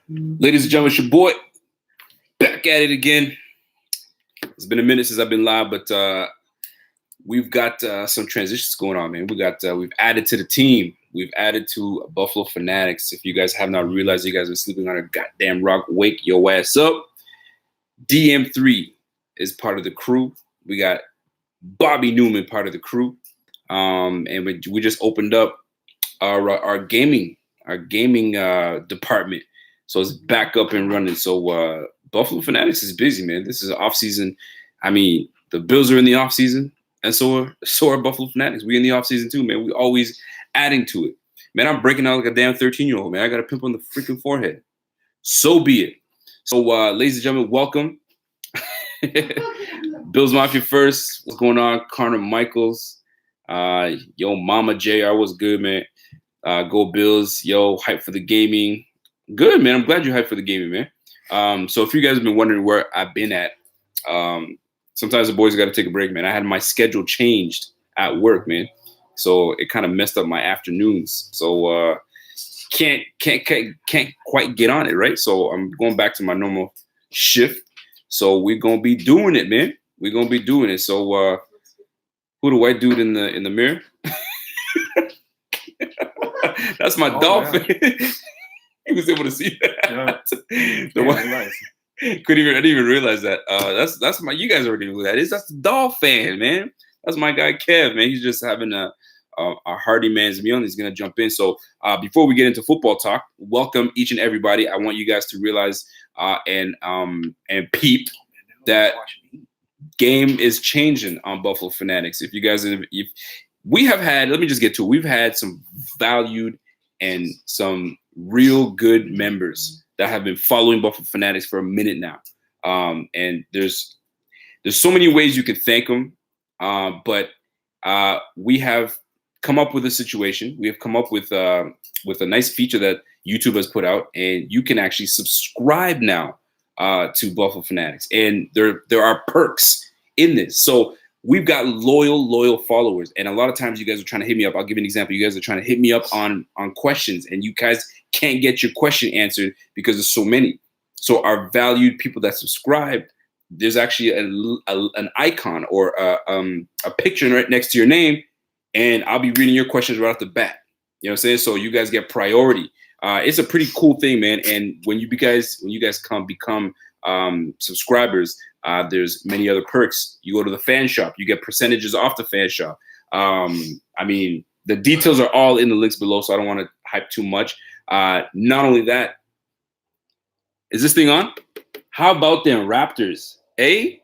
Ladies and gentlemen, it's your boy back at it again. It's been a minute since I've been live, but we've got some transitions going on, man. We've added to the team. We've added to Buffalo Fanatics. If you guys have not realized you guys are sleeping on a goddamn rock, wake your ass up. DM3 is part of the crew. We got Bobby Newman part of the crew, and we just opened up our gaming department, so it's back up and running. So Buffalo Fanatics is busy, man. This is off season. I mean, the Bills are in the off season, and so are Buffalo Fanatics. We in the off season too, man. We always adding to it, man. I'm breaking out like a damn 13-year-old, man. I got a pimple on the freaking forehead. So be it. So, ladies and gentlemen, welcome. Bills Mafia first. What's going on? Connor Michaels. Yo, Mama JR, what's good, man? Go Bills. Yo, hype for the gaming. Good, man. I'm glad you're hyped for the gaming, man. So if you guys have been wondering where I've been at, sometimes the boys got to take a break, man. I had my schedule changed at work, man. So it kind of messed up my afternoons. So can't quite get on it, right? So I'm going back to my normal shift. So we're gonna be doing it, man. We're gonna be doing it. So who the white dude in the mirror? That's my dolphin. Yeah. He was able to see that. Yeah. I didn't even realize that. That's my. You guys already know who that is. That's the Dolphin, man. That's my guy Kev, man. He's just having a hearty man's meal, and he's gonna jump in. So before we get into football talk, welcome each and everybody. I want you guys to realize and peep that game is changing on Buffalo Fanatics. If you guys, if we have had, let me just get to it. We've had some valued and some real good members that have been following Buffalo Fanatics for a minute now. And there's so many ways you can thank them. But we have come up with a situation. We have come up with a nice feature that YouTube has put out, and you can actually subscribe now to Buffalo Fanatics. And there are perks in this. So we've got loyal followers, and a lot of times you guys are trying to hit me up. I'll give you an example. You guys are trying to hit me up on questions, and you guys can't get your question answered because there's so many. So our valued people that subscribe, there's actually an icon or a picture right next to your name, and I'll be reading your questions right off the bat. You know what I'm saying? So you guys get priority. It's a pretty cool thing, man. And when you guys become subscribers, there's many other perks. You go to the fan shop, you get percentages off the fan shop. I mean, the details are all in the links below, so I don't want to hype too much. Not only that, is this thing on? How about them Raptors? I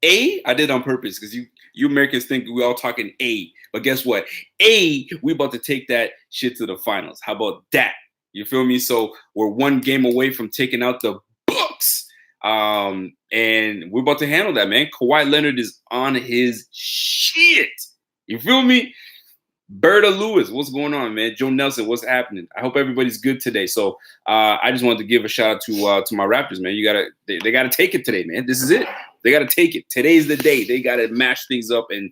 did it on purpose because you Americans think we all talking A. But guess what? We about to take that shit to the finals. How about that? You feel me? So we're one game away from taking out the Bucks. And we're about to handle that, man. Kawhi Leonard is on his shit. You feel me? Berta Lewis, what's going on, man? Joe Nelson, what's happening? I hope everybody's good today. So I just wanted to give a shout out to my Raptors, man. They gotta take it today, man. This is it. They gotta take it. Today's the day. They gotta mash things up and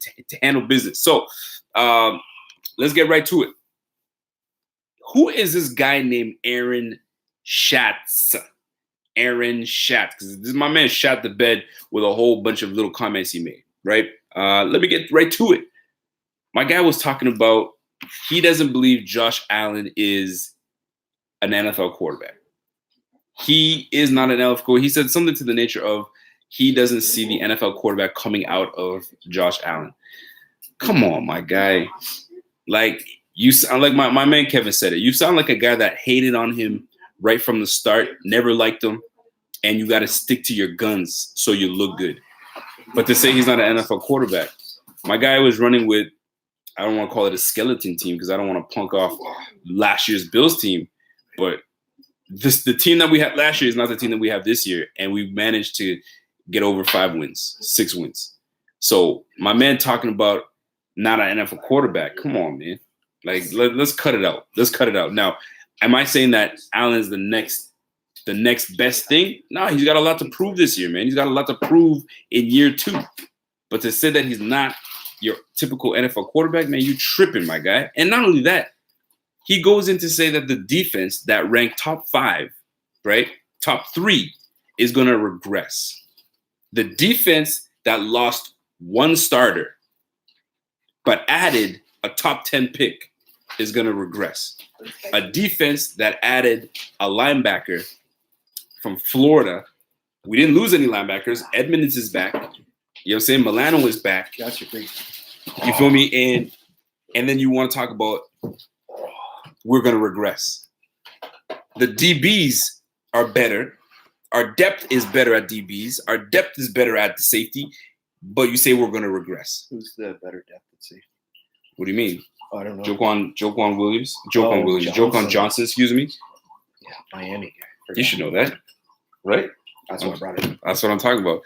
to handle business. So let's get right to it. Who is this guy named Aaron Schatz? Aaron Schatz, because this is my man shot the bed with a whole bunch of little comments he made, right? Let me get right to it. My guy was talking about he doesn't believe Josh Allen is an NFL quarterback. He is not an NFL quarterback. He said something to the nature of he doesn't see the NFL quarterback coming out of Josh Allen. Come on, my guy. Like, you sound like my man Kevin said it. You sound like a guy that hated on him right from the start, never liked him, and you got to stick to your guns so you look good. But to say he's not an NFL quarterback, my guy was running with, I don't want to call it a skeleton team because I don't want to punk off last year's Bills team, but the team that we had last year is not the team that we have this year, and we've managed to get over 5 wins, 6 wins. So my man talking about not an NFL quarterback, come on, man. Like, let's cut it out. Let's cut it out. Now, am I saying that Allen's the next best thing? No, he's got a lot to prove this year, man. He's got a lot to prove in year 2. But to say that he's not your typical NFL quarterback, man, you tripping, my guy. And not only that, he goes in to say that the defense that ranked top 5, right, top 3 is going to regress. The defense that lost one starter but added a top 10 pick is going to regress. A defense that added a linebacker from Florida. We didn't lose any linebackers. Edmonds is back. You know what I'm saying? Milano is back. That's your great. You feel me? And then you want to talk about we're going to regress. The DBs are better. Our depth is better at DBs. Our depth is better at the safety. But you say we're going to regress. Who's the better depth at safety? What do you mean? I don't know. Joquan Williams. Joquan Johnson, excuse me. Yeah, Miami guy. You should know that. Right? That's what I brought it up. That's what I'm talking about.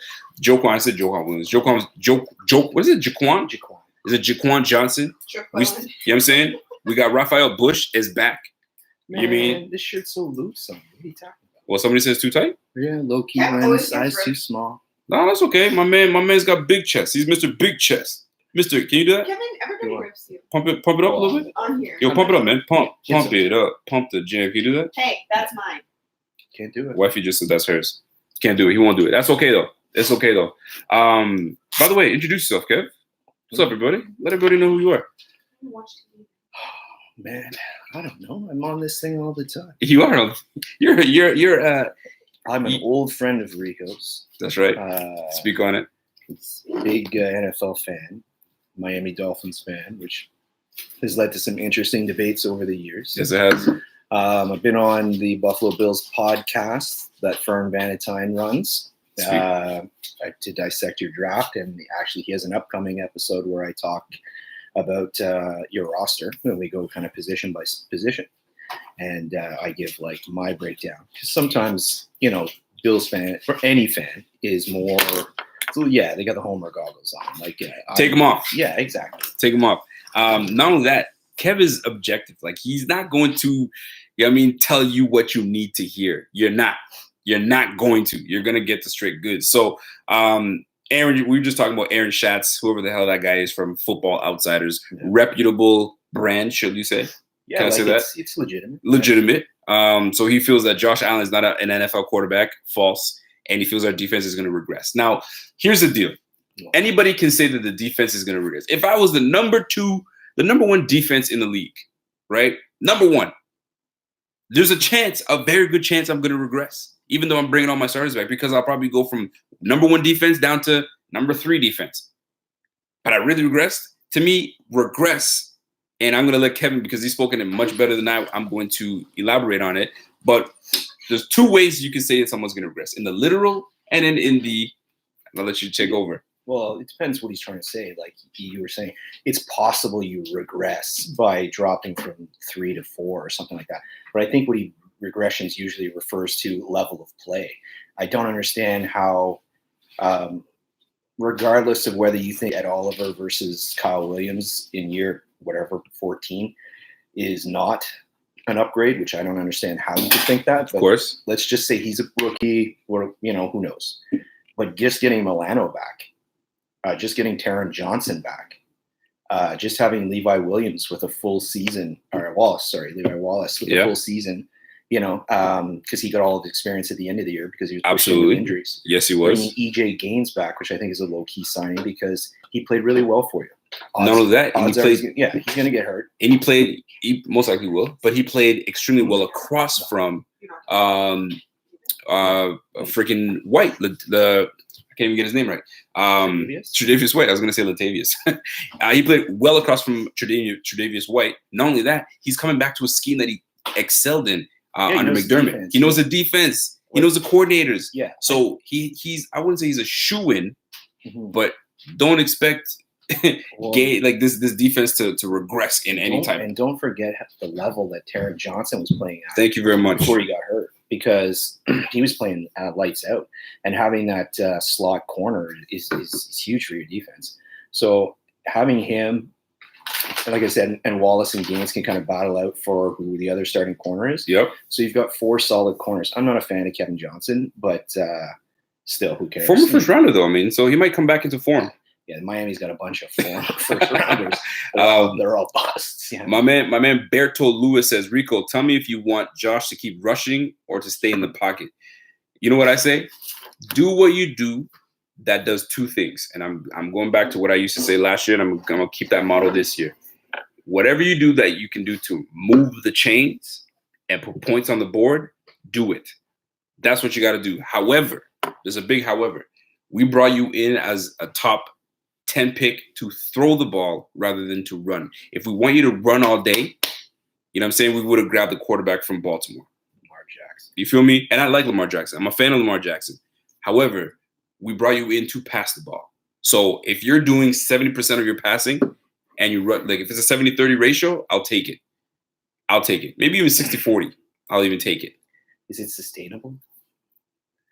I said Joquan Williams. What is it? Jaquan? Is it Jaquan Johnson? You know what I'm saying? We got Raphael Bush is back. Man, you mean? This shirt's so loose. What are you talking about? Well, somebody says too tight? Yeah, low-key ran size too small. No, that's okay. My man's got big chest. He's Mr. Big Chest. Mister, can you do that? Kevin, everybody rips you. Pump it up a little bit? On here. Yo, pump it up, man. Pump it up. Pump the gym. Can you do that? Hey, that's mine. Can't do it. Wifey just said that's hers. Can't do it. He won't do it. That's okay, though. It's okay, though. By the way, introduce yourself, Kev. What's up, everybody? Let everybody know who you are. Man, I don't know. I'm on this thing all the time. You are. You're. I'm an old friend of Rico's. That's right. Speak on it. He's a big NFL fan, Miami Dolphins fan, which has led to some interesting debates over the years. Yes, it has. I've been on the Buffalo Bills podcast that Fern Vanatine runs to dissect your draft, and actually he has an upcoming episode where I talk about your roster, and we go kind of position by position, and I give like my breakdown, because sometimes, you know, Bills fan or any fan is more. So yeah, they got the homer goggles on. Like, take them off. Yeah, exactly. Take them off. Not only that, Kev is objective. Like, he's not going to, you know what I mean, tell you what you need to hear. You're not going to. You're gonna get the straight goods. So, Aaron, we were just talking about Aaron Schatz, whoever the hell that guy is from Football Outsiders, reputable brand, should you say? Yeah, can I say that? It's legitimate. Legitimate. So he feels that Josh Allen is not an NFL quarterback. False. And he feels our defense is going to regress. Now, here's the deal. Anybody can say that the defense is going to regress. If I was the number one defense in the league, right? Number one, there's a very good chance I'm going to regress, even though I'm bringing all my starters back, because I'll probably go from number 1 defense down to number 3 defense. But I really regressed. To me, regress, and I'm going to let Kevin, because he's spoken it much better than I'm going to elaborate on it. But there's 2 ways you can say that someone's going to regress: in the literal, and then in the. I'll let you take over. Well, it depends what he's trying to say. Like you were saying, it's possible you regress by dropping from 3 to 4 or something like that. But I think what regressions usually refers to level of play. I don't understand how, regardless of whether you think Ed Oliver versus Kyle Williams in year 14 is not an upgrade, which I don't understand how you could think that. But of course, let's just say he's a rookie, or who knows. But just getting Milano back, just getting Taron Johnson back, just having Levi Williams with a full season, or Levi Wallace with a full season, because he got all the experience at the end of the year because he was absolutely with injuries. Yes, he was. Bringing EJ Gaines back, which I think is a low key signing because he played really well for you. None of that. And he's going to get hurt. And he most likely will, but he played extremely well across from freaking White. I can't even get his name right. Tre'Davious White. I was going to say Latavius. He played well across from Tre'Davious White. Not only that, he's coming back to a scheme that he excelled in under McDermott. He knows the defense. He knows the coordinators. Yeah. So he's. I wouldn't say he's a shoo-in, but don't expect this defense to regress in any type. And don't forget the level that Taron Johnson was playing at. Thank you very much. Before he got hurt, because he was playing lights out, and having that slot corner is huge for your defense. So having him, like I said, and Wallace and Gaines can kind of battle out for who the other starting corner is. Yep. So you've got 4 solid corners. I'm not a fan of Kevin Johnson, but still, who cares? Former first rounder, though. I mean, so he might come back into form. Yeah, Miami's got a bunch of former first rounders. They're all busts. Yeah. My man Berto Lewis says, Rico, tell me if you want Josh to keep rushing or to stay in the pocket. You know what I say? Do what you do that does two things. And I'm going back to what I used to say last year, and I'm gonna keep that model this year. Whatever you do that you can do to move the chains and put points on the board, do it. That's what you got to do. However, there's a big however. We brought you in as a top 10 pick to throw the ball rather than to run. If we want you to run all day, you know what I'm saying, we would have grabbed the quarterback from Baltimore. Lamar Jackson. You feel me? And I like Lamar Jackson. I'm a fan of Lamar Jackson. However, we brought you in to pass the ball. So if you're doing 70% of your passing and you run, like if it's a 70-30 ratio, I'll take it. Maybe even 60-40. I'll even take it. Is it sustainable?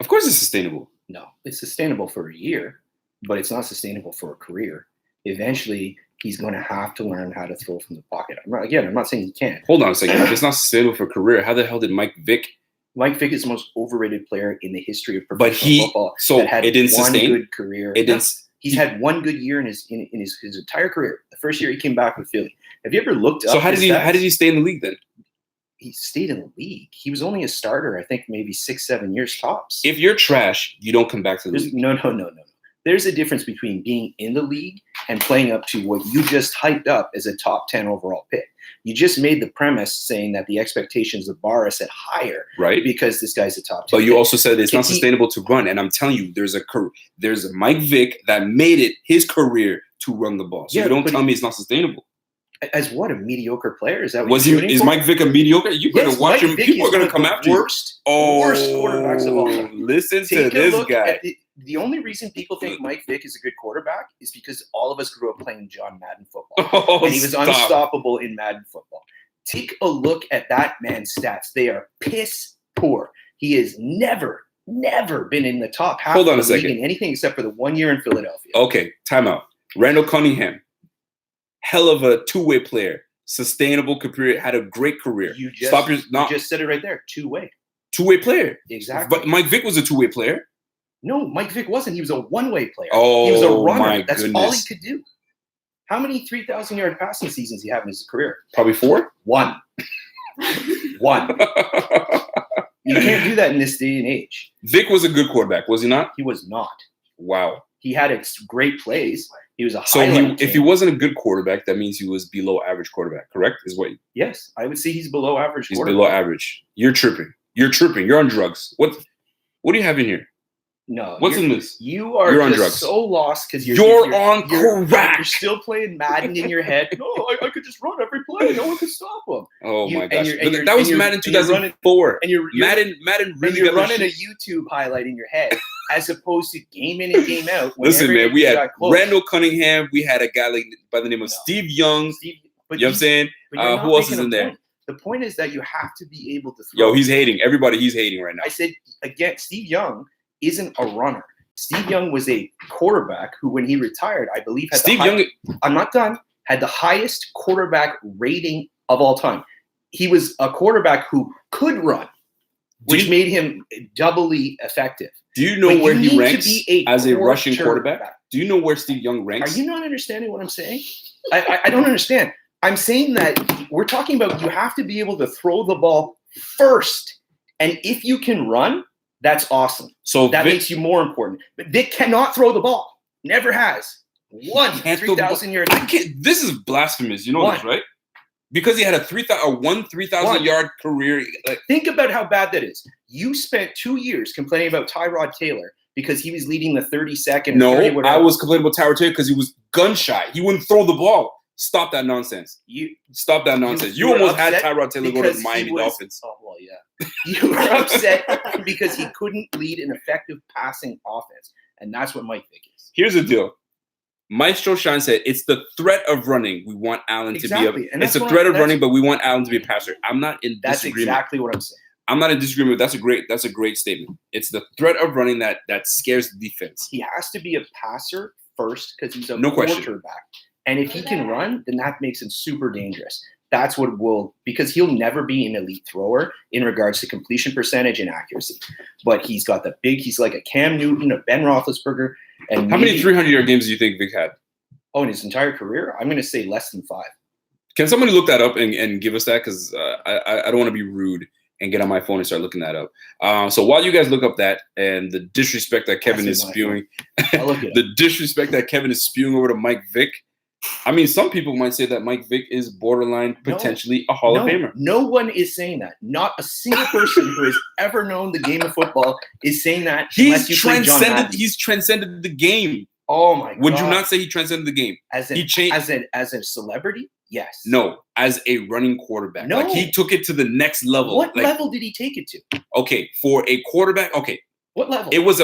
Of course it's sustainable. No, it's sustainable for a year, but it's not sustainable for a career. Eventually, he's going to have to learn how to throw from the pocket. I'm not saying he can't. Hold on a second. If it's not sustainable for a career, how the hell did Mike Vick? Mike Vick is the most overrated player in the history of professional football. So that had it didn't one sustain. Good career. He's had one good year in his entire career. The first year he came back with Philly. Have you ever looked up? So how did he stay in the league then? He stayed in the league. He was only a starter, I think, maybe 6-7 years tops. If you're trash, you don't come back to the league. No. There's a difference between being in the league and playing up to what you just hyped up as a top 10 overall pick. You just made the premise saying that the expectations of bar are set higher, right? Because this guy's a top 10. But you also said it's not sustainable to run, and I'm telling you, there's a Mike Vick that made it his career to run the ball. So you don't tell me it's not sustainable. As what, a mediocre player? Is that what is Mike Vick a mediocre? You better watch him. People are going to come after you. Worst quarterbacks of all time. Listen to this guy. The only reason people think Mike Vick is a good quarterback is because all of us grew up playing John Madden football. And he was unstoppable in Madden football. Take a look at that man's stats. They are piss poor. He has never been in the top half of the league in anything except for the 1 year in Philadelphia. Okay, timeout. Randall Cunningham. Hell of a two-way player, sustainable career, had a great career. You just said it right there, two-way. Two-way player. Exactly. But Mike Vick was a two-way player. No, Mike Vick wasn't. He was a one-way player. Oh, he was a runner. My That's goodness. all he could do. How many 3,000-yard passing seasons he have in his career? Probably 4. One. You can't do that in this day and age. Vick was a good quarterback, was he not? He was not. Wow. He had great plays. He was a if he wasn't a good quarterback, that means he was below average quarterback, correct? Yes, I would say he's below average. He's below average. You're tripping. You're on drugs. What do you have in here? No. What's in this? You're on drugs. So lost because you're on crack. You're still playing Madden in your head. No, I could just run every play. No one could stop him. Oh my gosh! That was Madden 2004. Madden really. You're running a YouTube highlight in your head as opposed to game in and game out. Listen, man, we had Randall Cunningham. We had a guy by the name of Steve Young. You know what I'm saying? Who else is in there? The point is that you have to be able to throw. Yo, he's hating. Everybody, he's hating right now. I said, again, Steve Young isn't a runner. Steve Young was a quarterback who, when he retired, I believe I'm not done, had the highest quarterback rating of all time. He was a quarterback who could run, which made him doubly effective. Do you know where he ranks as a rushing quarterback? Do you know where Steve Young ranks? Are you not understanding what I'm saying? I don't understand. I'm saying that we're talking about you have to be able to throw the ball first. And if you can run, that's awesome. So that makes you more important. But Vick cannot throw the ball. Never has. 3,000-yard. This is blasphemous. You know this, right? Because he had a 3,000-yard career. Think about how bad that is. You spent 2 years complaining about Tyrod Taylor because he was leading the 32nd. No, I was complaining about Tyrod Taylor because he was gun shy. He wouldn't throw the ball. Stop that nonsense. Stop that nonsense. You almost had Tyrod Taylor go to the Miami Dolphins. Oh, well, yeah. You were upset because he couldn't lead an effective passing offense. And that's what Mike Vick is. Here's the deal. Maestro Shine said, it's the threat of running. We want Allen to be it's the threat of running, but we want Allen to be a passer. I'm not in disagreement. That's exactly what I'm saying. I'm not in disagreement. That's a great statement. It's the threat of running that scares the defense. He has to be a passer first because he's a quarterback. And if he can run, then that makes him super dangerous. That's what will, because he'll never be an elite thrower in regards to completion percentage and accuracy. But he's got he's like a Cam Newton, a Ben Roethlisberger. And how many 300-yard games do you think Vic had? Oh, in his entire career? I'm going to say less than 5. Can somebody look that up and give us that? Because I don't want to be rude and get on my phone and start looking that up. So while you guys look up that and the disrespect that Kevin is spewing, the disrespect that Kevin is spewing over to Mike Vick, I mean, some people might say that Mike Vick is borderline potentially a Hall of Famer. No one is saying that. Not a single person who has ever known the game of football is saying that. He's transcended the game. Oh my God! Would you not say he transcended the game? As a celebrity? Yes. No, as a running quarterback. No. Like he took it to the next level. What level did he take it to? Okay, for a quarterback. Okay. What level? It was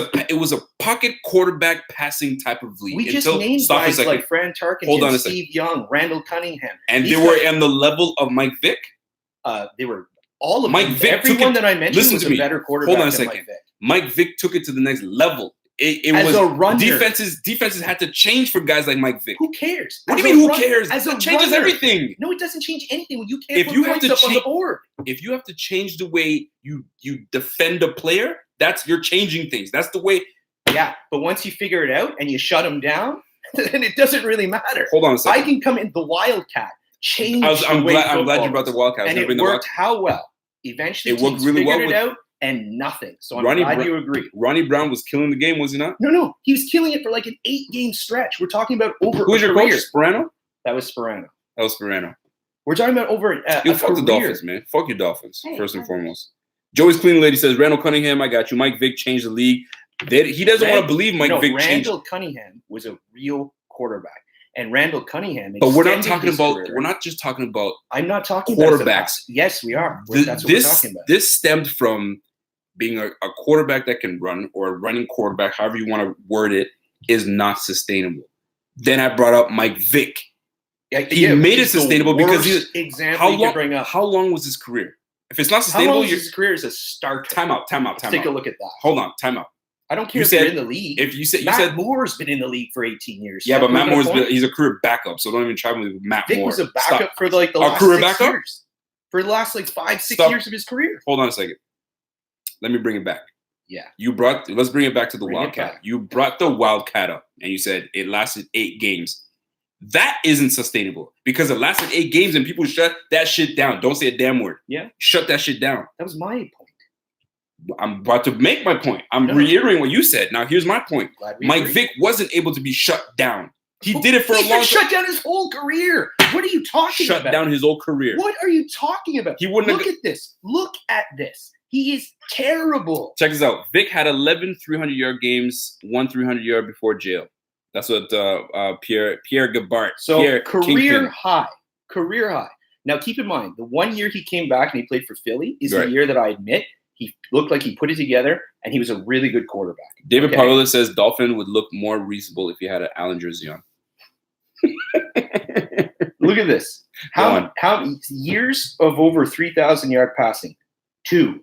a pocket quarterback passing type of league. We just named guys like Fran Tarkenton, Steve Young, Randall Cunningham. And they were on the level of Mike Vick? They were all of Mike them. Vick Everyone that I mentioned was a better quarterback than Mike Vick. Mike Vick took it to the next level. It as was a runner. Defenses had to change for guys like Mike Vick. Who cares? What do you mean who cares? It changes everything. No, it doesn't change anything when you can't put points up on the board. If you have to change the way you defend a player, you're changing things. That's the way. Yeah, but once you figure it out and you shut them down, then it doesn't really matter. Hold on a second. I can come in the Wildcat, change I'm glad you brought the Wildcat. And it worked how well? Eventually, it worked really well. Figured it out. And nothing. So I'm glad you agree. Ronnie Brown was killing the game, was he not? No. He was killing it for like an 8-game stretch. We're talking about over Who was your coach? Sperano? That was Sperano. We're talking about over fuck the Dolphins, man. Fuck your Dolphins, first and foremost. Joey's Clean Lady says, Randall Cunningham, I got you. Mike Vick changed the league. He doesn't want to believe Mike Vick changed. Randall Cunningham was a real quarterback. And Randall Cunningham. But we're not just talking about I'm not talking quarterbacks. Yes, we are. That's what we're talking about. This stemmed from being a quarterback that can run, or a running quarterback, however you want to word it, is not sustainable. Then I brought up Mike Vick. He made it sustainable because how long was his career? If it's not sustainable, how long was his career as a starter? Time out. Take a look at that. Hold on, time out. I don't care if you're in the league. If you said Matt Moore's been in the league for 18 years. Yeah, but Matt he's a career backup, so don't even try with Matt Moore. Vick was a backup for like the last 6 years. For the last 5-6 years of his career. Hold on a second. Let me bring it back. Yeah. Let's bring it back to the Wildcat. You brought the Wildcat up and you said it lasted 8 games. That isn't sustainable because it lasted 8 games and people shut that shit down. Don't say a damn word. Yeah. Shut that shit down. That was my point. I'm about to make my point. I'm reiterating what you said. Now here's my point. Mike Vick wasn't able to be shut down. He did it for a long time. Shut down his whole career. What are you talking about? Shut down his whole career. What are you talking about? Look at this. Look at this. He is terrible. Check this out. Vick had 11 300-yard cames, 1 300-yard before jail. That's what Pierre Gabart. So career high. Now keep in mind, the 1 year he came back and he played for Philly is the year that I admit he looked like he put it together and he was a really good quarterback. David Parola says Dolphin would look more reasonable if he had an Allen jersey on. Look at this. How years of over 3,000 yard passing? 2.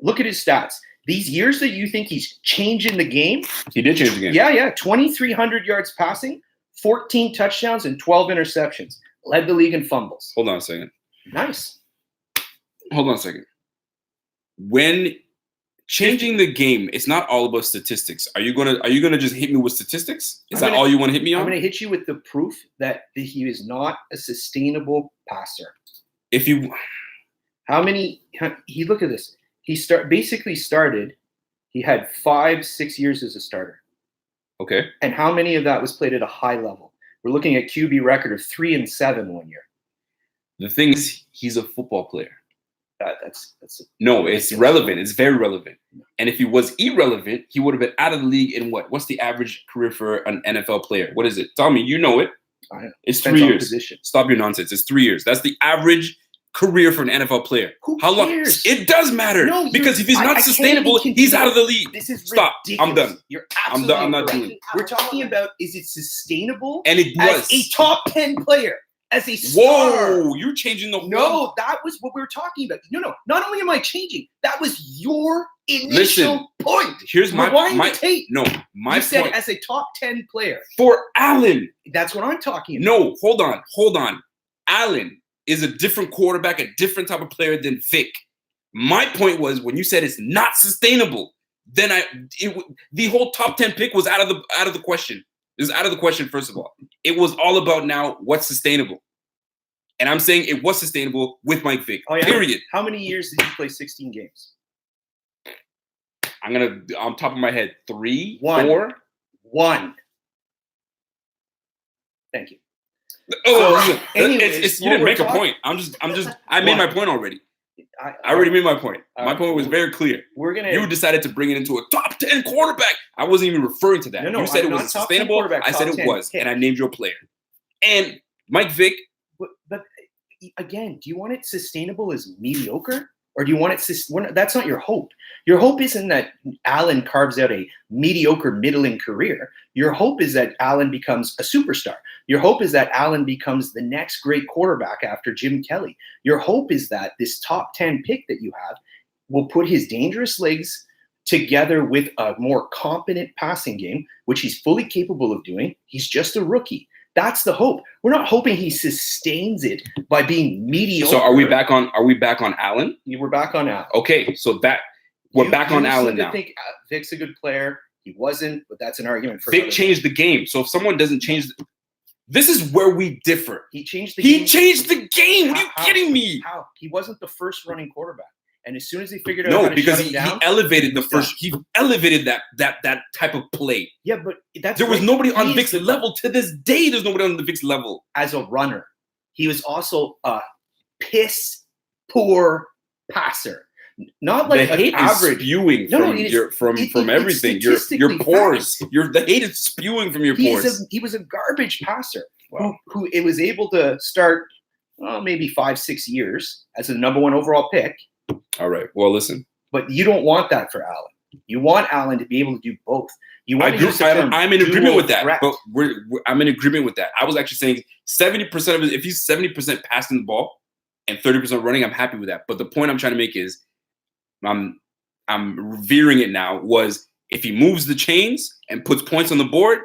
Look at his stats. These years that you think he's changing the game. He did change the game. Yeah. 2,300 yards passing, 14 touchdowns, and 12 interceptions. Led the league in fumbles. Hold on a second. Nice. Hold on a second. When changing the game, it's not all about statistics. Are you gonna just hit me with statistics? Is that all you want to hit me on? I'm gonna hit you with the proof that he is not a sustainable passer. Look at this. He basically started. He had 5-6 years as a starter. Okay. And how many of that was played at a high level? We're looking at QB record of 3-7 1 year. The thing is, he's a football player. No, it's relevant. It's very relevant. And if he was irrelevant, he would have been out of the league in what? What's the average career for an NFL player? What is it? Tell me, you know it. It's 3 years. Stop your nonsense. It's 3 years. That's the average career for an NFL player. How long? It does matter because if he's not sustainable, he's out of the league. This is Stop. Ridiculous. I'm done. You're absolutely I'm not doing it. We're talking about is it sustainable? And it was as a top 10 player, as a star. Whoa, you're changing the whole. No, that was what we were talking about. No. Not only am I changing, that was your initial point. Here's my tape. No, my you said point. As a top 10 player for Allen. That's what I'm talking about. No, hold on. Allen is a different quarterback, a different type of player than Vic. My point was when you said it's not sustainable, then the whole top 10 pick was out of the question. It was out of the question, first of all. It was all about now what's sustainable. And I'm saying it was sustainable with Mike Vick. Oh, yeah. Period. How many years did he play 16 games? I'm going to, on top of my head, 3, 1. 4? 1. Thank you. Oh, so, anyways, you didn't make a point. I made my point already. I already made my point. My point was very clear. You decided to bring it into a top 10 quarterback. I wasn't even referring to that. No, you said it was sustainable. I said it was, and I named your player. And Mike Vick. But again, do you want it sustainable as mediocre? Or do you want it? That's not your hope. Your hope isn't that Allen carves out a mediocre middling career. Your hope is that Allen becomes a superstar. Your hope is that Allen becomes the next great quarterback after Jim Kelly. Your hope is that this top 10 pick that you have will put his dangerous legs together with a more competent passing game, which he's fully capable of doing. He's just a rookie. That's the hope. We're not hoping he sustains it by being mediocre. So are we back on Allen? We're back on Allen. Okay, so we're back on Allen now. I think Vic's a good player. He wasn't, but that's an argument for Vic changed the game. So if someone doesn't change this is where we differ. He changed the game. He changed the game. What are you kidding me? How? He wasn't the first running quarterback. And as soon as they figured out how to shut him down, he elevated the first. He elevated that type of play. Yeah, but there was nobody on Vic's level to this day. There's nobody on the Vic's level as a runner. He was also a piss poor passer, not like the hate average. Is spewing from everything. Your pores. The hate is spewing from your pores. He was a garbage passer who it was able to start maybe 5-6 years as a number 1 overall pick. All right. Well, listen. But you don't want that for Allen. You want Allen to be able to do both. I'm in agreement with that. But I'm in agreement with that. I was actually saying 70% of it. If he's 70% passing the ball and 30% running, I'm happy with that. But the point I'm trying to make is, I'm veering it now. Was if he moves the chains and puts points on the board,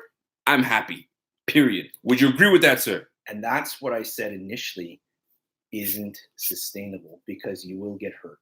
I'm happy. Period. Would you agree with that, sir? And that's what I said initially. Isn't sustainable because you will get hurt.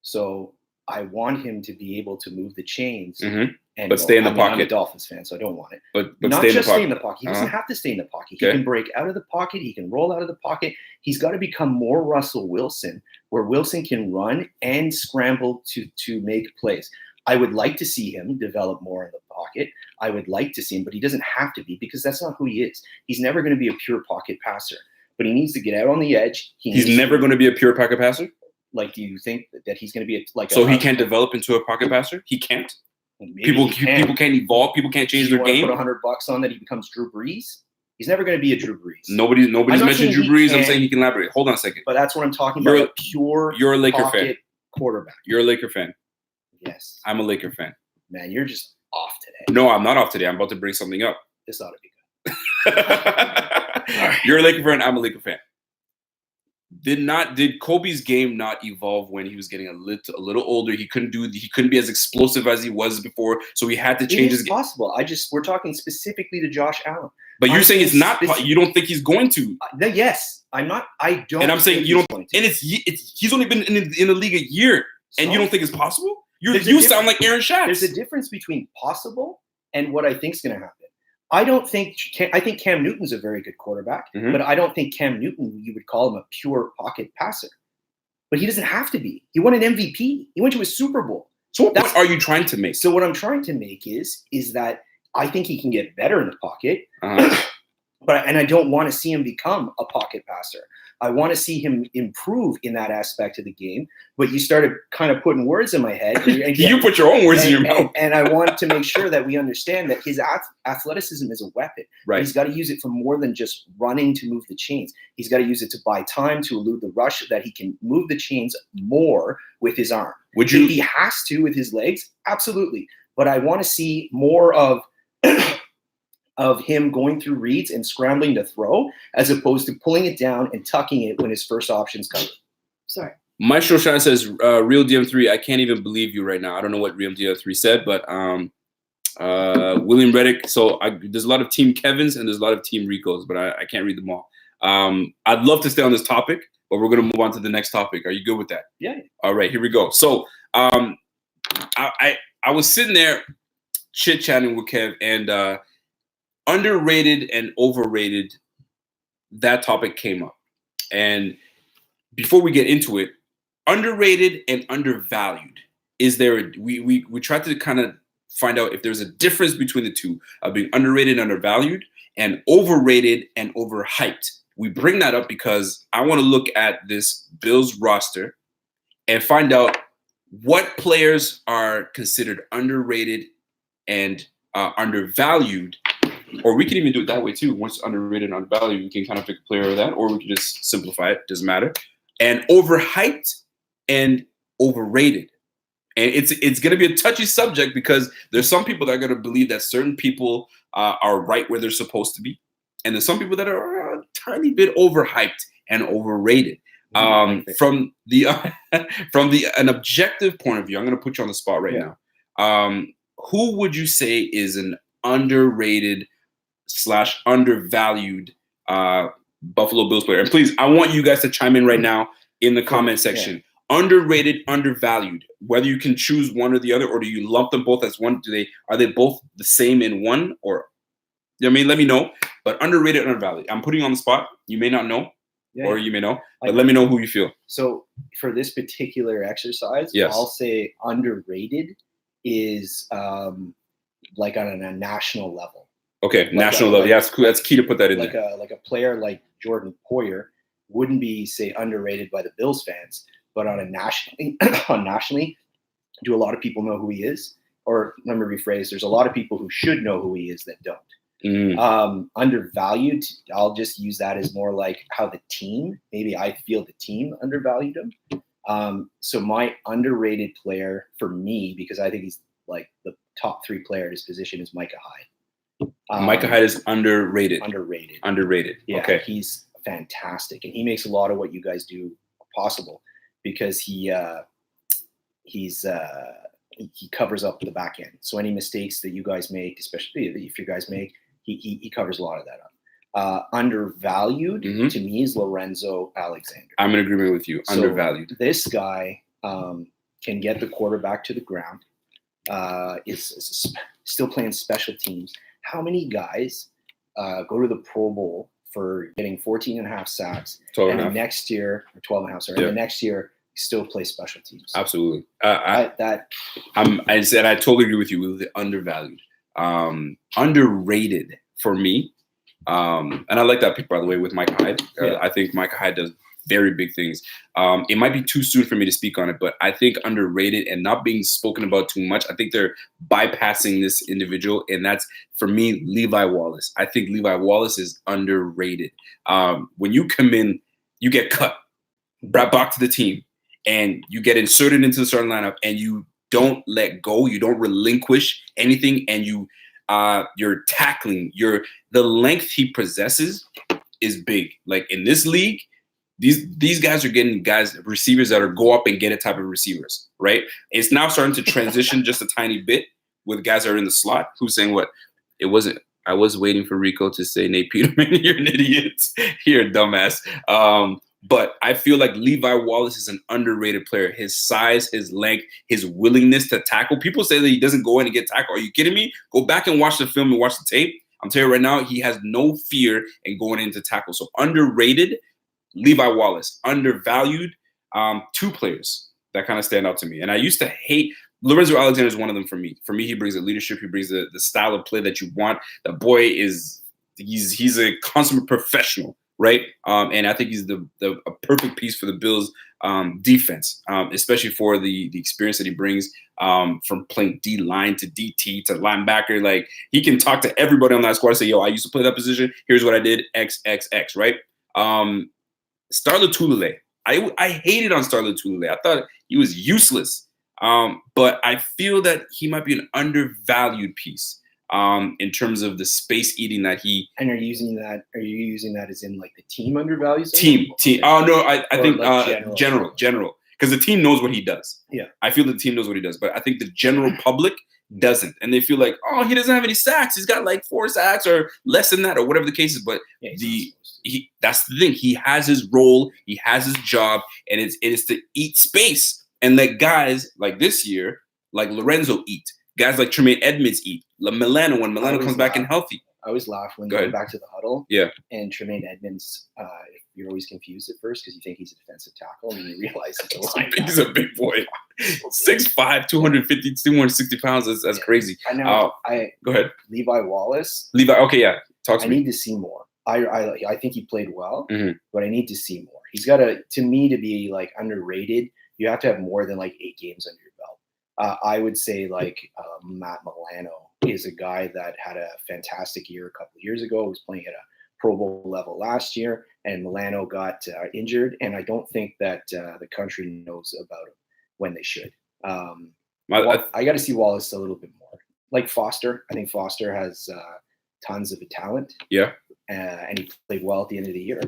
So I want him to be able to move the chains and stay in the pocket. I'm a Dolphins fan, so I don't want it. But not just stay in the pocket. He doesn't have to stay in the pocket. He can break out of the pocket. He can roll out of the pocket. He's got to become more Russell Wilson, where Wilson can run and scramble to make plays. I would like to see him develop more in the pocket. I would like to see him, but he doesn't have to be because that's not who he is. He's never going to be a pure pocket passer. But he needs to get out on the edge. He's never going to be a pure pocket passer? Like, do you think that he's going to be he can't develop into a pocket passer? He can't? People can't evolve. People can't change their game? Put $100 on that he becomes Drew Brees? He's never going to be a Drew Brees. Nobody's mentioned Drew Brees. I'm saying he can elaborate. Hold on a second. But that's what I'm talking about. You're a Laker fan. Quarterback. You're a Laker fan. Yes. I'm a Laker fan. Man, you're just off today. No, I'm not off today. I'm about to bring something up. This ought to be good. You're a Laker fan. I'm a Laker fan. Did Kobe's game not evolve when he was getting a little older? He couldn't be as explosive as he was before, so he had to change his game. It's possible. We're talking specifically to Josh Allen. But you're saying it's not. You don't think he's going to? Yes, I'm not. I don't. And I'm saying you don't. And he's only been in the league a year, and you don't think it's possible? You sound like Aaron Schatz. There's a difference between possible and what I think is going to happen. I think Cam Newton's a very good quarterback, but I don't think Cam Newton, you would call him a pure pocket passer. But he doesn't have to be. He won an MVP. He went to a Super Bowl. So what are you trying to make? So what I'm trying to make is that I think he can get better in the pocket, but I don't want to see him become a pocket passer. I want to see him improve in that aspect of the game. But you started kind of putting words in my head. You put your own words in your mouth. And I want to make sure that we understand that his athleticism is a weapon. Right. He's got to use it for more than just running to move the chains. He's got to use it to buy time, to elude the rush, that he can move the chains more with his arm. If he has to with his legs, absolutely. But I want to see more of him going through reads and scrambling to throw, as opposed to pulling it down and tucking it when his first option's covered. Sorry. Maestro Shine says, Real DM3, I can't even believe you right now. I don't know what Real DM3 said, but William Reddick. So there's a lot of Team Kevins and there's a lot of Team Ricos, but I can't read them all. I'd love to stay on this topic, but we're going to move on to the next topic. Are you good with that? Yeah. All right, here we go. So I was sitting there chit-chatting with Kev, and underrated and overrated, that topic came up. And before we get into it, underrated and undervalued, is there we tried to kind of find out if there's a difference between the two of being underrated and undervalued, and overrated and overhyped. We bring that up because I want to look at this Bills roster and find out what players are considered underrated and undervalued. Or we can even do it that way too. Once underrated and undervalued, we can kind of pick a player of that, or we can just simplify it. Doesn't matter. And overhyped and overrated. And it's going to be a touchy subject because there's some people that are going to believe that certain people are right where they're supposed to be, and there's some people that are a tiny bit overhyped and overrated. From an objective point of view, I'm going to put you on the spot right now. Who would you say is an underrated / undervalued Buffalo Bills player? And please, I want you guys to chime in right now in the comment section. Yeah. Underrated, undervalued. Whether you can choose one or the other, or do you lump them both as one? Are they both the same in one? Or, you know what I mean? Let me know. But underrated, undervalued. I'm putting you on the spot. You may not know, or you may know. But let me know who you feel. So for this particular exercise, I'll say underrated is like on a national level. Okay, like national level. Yeah, that's cool. That's key to put that in there. Like a player like Jordan Poyer wouldn't be, say, underrated by the Bills fans, but on nationally, do a lot of people know who he is? Or let me rephrase: there's a lot of people who should know who he is that don't. Undervalued, I'll just use that as more like how the team, maybe I feel the team undervalued him. So my underrated player for me, because I think he's like the top 3 player at his position, is Micah Hyde. Micah Hyde is underrated. Underrated. Yeah, okay. He's fantastic, and he makes a lot of what you guys do possible because he covers up the back end. So any mistakes that you guys make, especially if you guys make, he covers a lot of that up. Undervalued to me is Lorenzo Alexander. I'm in agreement with you. Undervalued. So this guy can get the quarterback to the ground. Is still playing special teams. How many guys go to the Pro Bowl for getting 14.5 sacks, and the next year, or 12.5, sorry, and the next year still play special teams? Absolutely. I totally agree with you with the undervalued. Underrated for me, and I like that pick, by the way, with Micah Hyde. I think Micah Hyde does very big things. It might be too soon for me to speak on it, but I think underrated and not being spoken about too much. I think they're bypassing this individual, and that's, for me, Levi Wallace. I think Levi Wallace is underrated. When you come in, you get cut, brought back to the team, and you get inserted into the starting lineup, and you don't let go, you don't relinquish anything, and you're tackling. The length he possesses is big. Like in this league, these guys are getting receivers that are go up and get it type of receivers, right? It's now starting to transition just a tiny bit with guys that are in the slot who's saying what? It wasn't. I was waiting for Rico to say, Nate Peterman, you're an idiot. You're a dumbass. But I feel like Levi Wallace is an underrated player. His size, his length, his willingness to tackle. People say that he doesn't go in and get tackled. Are you kidding me? Go back and watch the film and watch the tape. I'm telling you right now, he has no fear in going into tackle. So underrated, Levi Wallace. Undervalued, 2 players that kind of stand out to me. And I used to hate Lorenzo Alexander is one of them for me. For me, he brings the leadership. He brings the style of play that you want. The boy he's a consummate professional, right? And I think he's a perfect piece for the Bills defense, especially for the experience that he brings from playing D line to DT to linebacker. Like, he can talk to everybody on that squad and say, yo, I used to play that position. Here's what I did, X, right? Star Lotulelei. I hated on Star Lotulelei. I thought he was useless. But I feel that he might be an undervalued piece in terms of the space eating that he. And are you using that as in like the team undervalues? Team. Oh no, I think like general. Because the team knows what he does. Yeah. I feel the team knows what he does, but I think the general public doesn't, and they feel like, oh, he doesn't have any sacks. He's got like 4 sacks or less than that, or whatever the case is. But that's the thing. He has his role, he has his job, and it is to eat space and let guys like this year, like Lorenzo eat. Guys like Tremaine Edmonds eat. Milano, when Milano comes back in healthy. I always laugh when you go back to the huddle. Yeah. And Tremaine Edmonds, you're always confused at first because you think he's a defensive tackle, and then you realize he's a big boy. 6'5", 250, 260 pounds. That's crazy. I know. Go ahead. Levi Wallace. Okay, yeah. Talk to me. I need to see more. I think he played well, mm-hmm. but I need to see more. He's got to be like underrated. You have to have more than like 8 games under your belt. I would say like Matt Milano is a guy that had a fantastic year a couple of years ago. He was playing at a Pro Bowl level last year, and Milano got injured, and I don't think that the country knows about him when they should. I got to see Wallace a little bit more. Like Foster, I think Foster has tons of talent. Yeah. And he played well at the end of the year.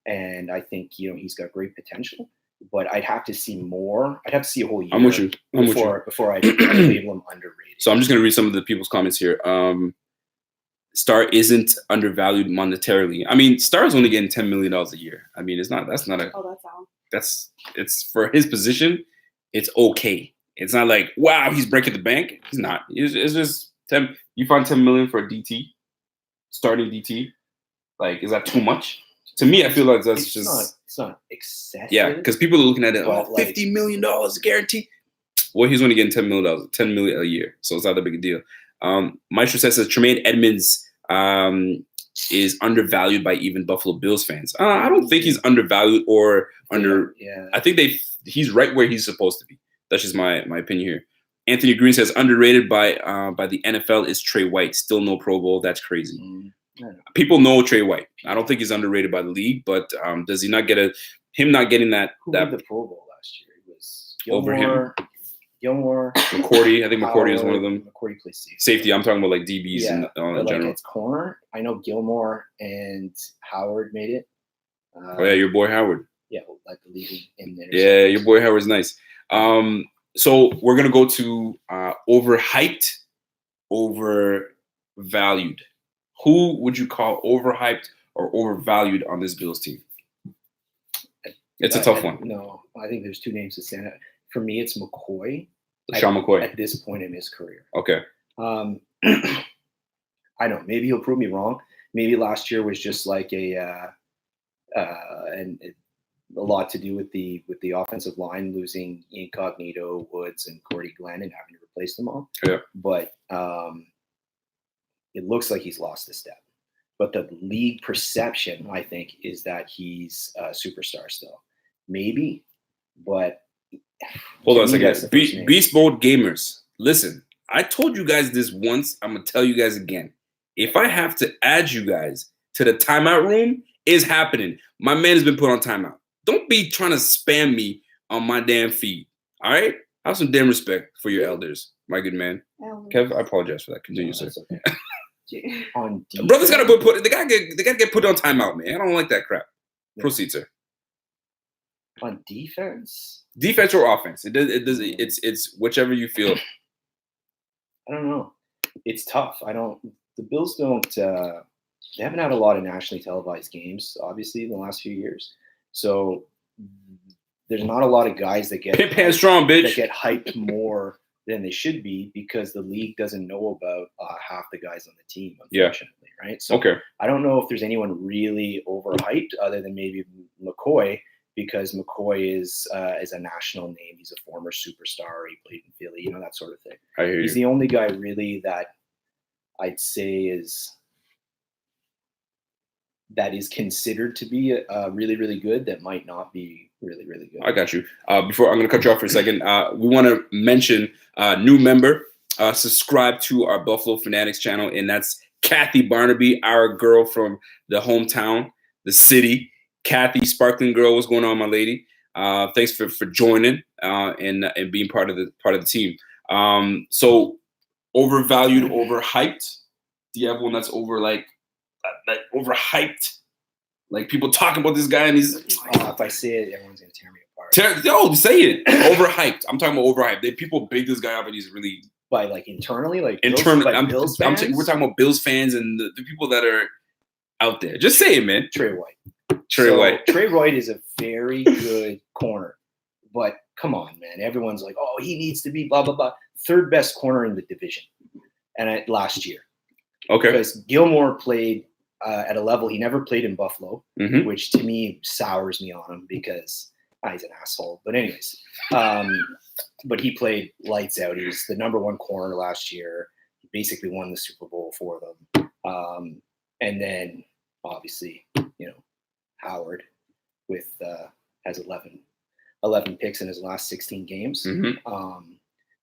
And I think, he's got great potential. But I'd have to see more. I'd have to see a whole year. I'm with you. Before I label him underrated. So I'm just going to read some of the people's comments here. Star isn't undervalued monetarily. I mean, Star is only getting $10 million a year. I mean, that's not a. Oh, that's all. It's for his position. It's okay. It's not like, wow, he's breaking the bank. He's not. It's just 10. You find $10 million for a DT, starting DT. Like, is that too much? To me, I feel like that's it's not excessive. Yeah, because people are looking at it. $50 million guaranteed. Well, he's only getting $10 million a year, so it's not that big a deal. Maestro says Tremaine Edmonds is undervalued by even Buffalo Bills fans. I don't think he's undervalued or under. Yeah. I think he's right where he's supposed to be. That's just my opinion here. Anthony Green says underrated by the NFL is Trey White. Still no Pro Bowl. That's crazy. People know Trey White. I don't think he's underrated by the league, but does he not get him not getting that? Who made the Pro Bowl last year? It was over him. Gilmore, McCourty. I think McCourty is one of them. McCourty plays safety. Safety. I'm talking about like DBs in general. Like it's corner. I know Gilmore and Howard made it. Oh yeah, your boy Howard. Yeah, like the leading in there. Yeah, your boy Howard's nice. So we're gonna go to overhyped, overvalued. Who would you call overhyped or overvalued on this Bills team? It's a tough one. No, I think there's 2 names that stand out. For me, it's McCoy. Sean McCoy. At this point in his career. Okay. I don't know. Maybe he'll prove me wrong. Maybe last year was just like a lot to do with the offensive line losing Incognito, Woods, and Cordy Glenn and having to replace them all. Yeah. But it looks like he's lost a step. But the league perception, I think, is that he's a superstar still. Maybe, but hold on a second. Beast Mode Gamers, listen. I told you guys this once. I'm gonna tell you guys again. If I have to add you guys to the timeout room, it's happening. My man has been put on timeout. Don't be trying to spam me on my damn feed. All right? Have some damn respect for your elders, my good man. Kev, I apologize for that. Continue, sir. Okay. On defense, Brothers gotta they gotta get put on timeout, man. I don't like that crap. Yeah. Proceed, sir. On defense or offense, it's whichever you feel. I don't know. It's tough. The Bills don't. They haven't had a lot of nationally televised games, obviously, in the last few years. So there's not a lot of guys that get strong, bitch. That get hyped more than they should be because the league doesn't know about half the guys on the team, unfortunately, right? So okay. I don't know if there's anyone really overhyped other than maybe McCoy, because McCoy is a national name. He's a former superstar. He played in Philly, that sort of thing. I hear He's the only guy really that I'd say is considered to be really, really good that might not be really, really good. I got you. Before I'm going to cut you off for a second, we want to mention new member. Subscribe to our Buffalo Fanatics channel, and that's Kathy Barnaby, our girl from the hometown, the city. Kathy, sparkling girl, what's going on, my lady? Thanks for joining and being part of the team. So overvalued, overhyped. Do you have one that's overhyped? Like people talking about this guy and he's. If I say it, everyone's gonna tear me apart. Say it. Overhyped. I'm talking about overhyped. People big this guy up and he's really. By like internally, like internally. Bills fans? We're talking about Bills fans and the people that are out there? Just say it, man. Trey White. Trey White. Trey White is a very good corner. But come on, man. Everyone's like, oh, he needs to be blah, blah, blah. Third best corner in the division last year. Okay. Because Gilmore played at a level he never played in Buffalo, which to me sours me on him because he's an asshole. But anyways, but he played lights out. He was the number one corner last year. He basically won the Super Bowl for them. And then obviously, Howard has 11 picks in his last 16 games on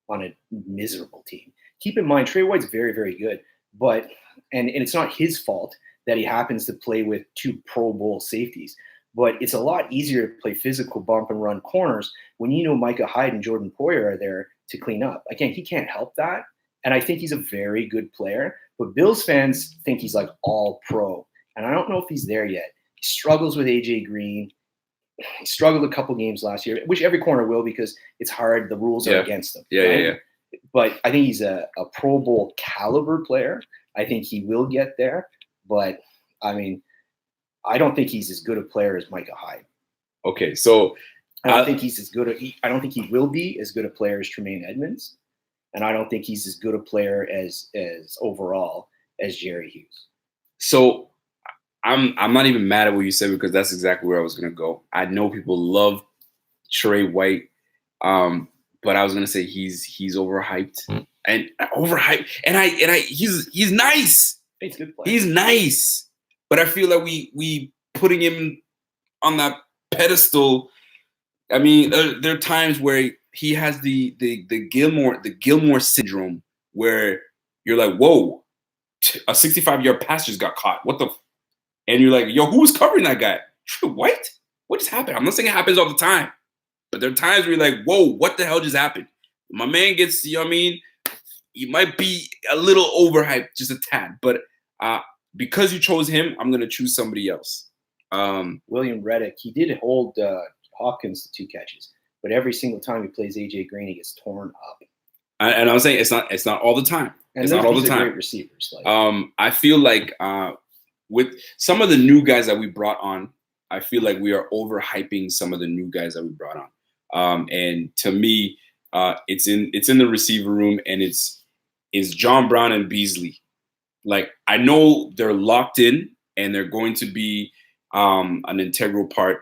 a miserable team. Keep in mind, Trey White's very, very good, but and it's not his fault that he happens to play with 2 Pro Bowl safeties. But it's a lot easier to play physical bump and run corners when Micah Hyde and Jordan Poyer are there to clean up. Again, he can't help that, and I think he's a very good player. But Bills fans think he's like all pro, and I don't know if he's there yet. He struggles with AJ Green. He struggled a couple games last year, which every corner will because it's hard. The rules are against him. Yeah. But I think he's a Pro Bowl caliber player. I think he will get there. But, I mean, I don't think he's as good a player as Micah Hyde. Okay, so I don't think he's as good. I don't think he will be as good a player as Tremaine Edmonds, and I don't think he's as good a player as overall as Jerry Hughes. So I'm not even mad at what you said because that's exactly where I was gonna go. I know people love Trey White, but I was gonna say he's overhyped and overhyped, and he's nice. He's a good player. He's nice, but I feel like we putting him on that pedestal. I mean, there are times where he has the Gilmore syndrome, where you're like, whoa, a 65-yard pass just got caught. What the? And you're like, yo, who was covering that guy? Trey White? What just happened? I'm not saying it happens all the time, but there are times where you're like, whoa, what the hell just happened? My man gets, he might be a little overhyped, just a tad, but because you chose him, I'm gonna choose somebody else. William Reddick, he did hold Hopkins to 2 catches, but every single time he plays AJ Green, he gets torn up. And I'm saying it's not all the time. And it's not all the time. Great receivers. I feel like with some of the new guys that we brought on, I feel like we are overhyping some of the new guys that we brought on. And to me, it's in the receiver room, and it's John Brown and Beasley. Like, I know they're locked in and they're going to be an integral part